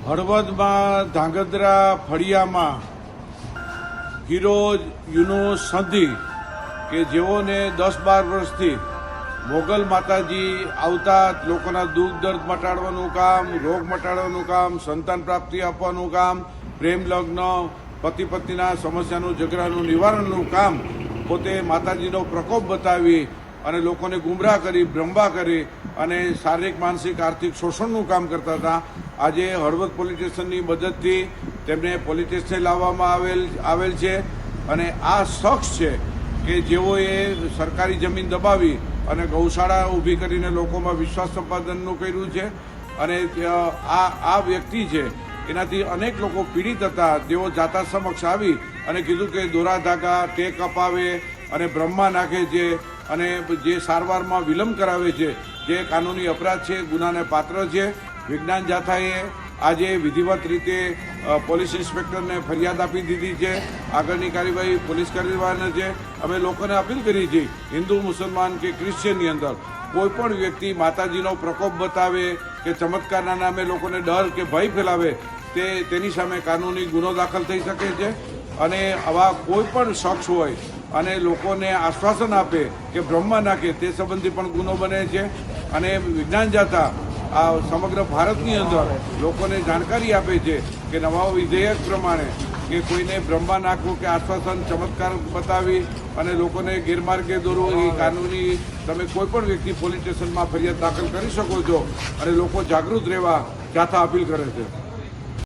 હળવદમાં ધાંગધ્રા ફળિયામાં ફિરોજ યુનુસ સંધી કે જેઓને 10-12 વર્ષથી મોગલ માતાજી આવતા લોકોના દુઃખ દર્દ મટાડવાનું કામ, રોગ મટાડવાનું કામ, સંતાન પ્રાપ્તિ આપવાનું કામ, પ્રેમ લગ્ન, પતિ પત્નીના સમસ્યાનું ઝઘડાનું નિવારણનું કામ પોતે માતાજીનો પ્રકોપ બતાવી અને લોકોને ગુમરાહ કરી, ભ્રમવા કરી અને શારીરિક, માનસિક, આર્થિક શોષણનું કામ કરતા હતા. આજે હળવદ પોલીસ સ્ટેશનની મદદથી તેમને પોલીસ સ્ટેશને લાવવામાં આવેલ છે અને આ શખ્સ છે કે જેઓએ સરકારી જમીન દબાવી અને ગૌશાળા ઊભી કરીને લોકોમાં વિશ્વાસ સંપાદનનું કર્યું છે અને આ વ્યક્તિ છે એનાથી અનેક લોકો પીડિત હતા. તેઓ જાતા સમક્ષ આવી અને કીધું કે દોરા ધાગા, ટેક અપાવે અને બ્રહ્મા નાખે છે અને જે સારવારમાં વિલંબ કરાવે છે, જે કાનૂની અપરાધ છે, ગુનાને પાત્ર છે. વિજ્ઞાન જાથાએ આજે વિધિવત રીતે પોલીસ ઇન્સ્પેક્ટરને ફરિયાદ આપી દીધી છે. આગળની કાર્યવાહી પોલીસ કરવાની છે. અમે લોકોને અપીલ કરી છે, હિન્દુ, મુસલમાન કે ક્રિશ્ચિયનની અંદર કોઈ પણ વ્યક્તિ માતાજીનો પ્રકોપ બતાવે કે ચમત્કારના નામે લોકોને ડર કે ભય ફેલાવે તેની સામે કાનૂની ગુનો દાખલ થઈ શકે છે. અને આવા કોઈ પણ શખ્સ હોય અને લોકોને આશ્વાસન આપે કે બ્રહ્મા નાખે તે સંબંધી પણ ગુનો બને છે. અને વિજ્ઞાન જાથા આ સમગ્ર ભારતની અંદર લોકોને જાણકારી આપે છે કે નવા વિધેયક પ્રમાણે કે કોઈને બ્રહ્મા નાખવું કે આશ્વાસન, ચમત્કાર બતાવી અને લોકોને ગેરમાર્ગે દોરવું એ કાનૂની તમે કોઈ પણ વ્યક્તિ પોલીસ સ્ટેશનમાં ફરિયાદ દાખલ કરી શકો છો અને લોકો જાગૃત રહેવા જાથા અપીલ કરે છે.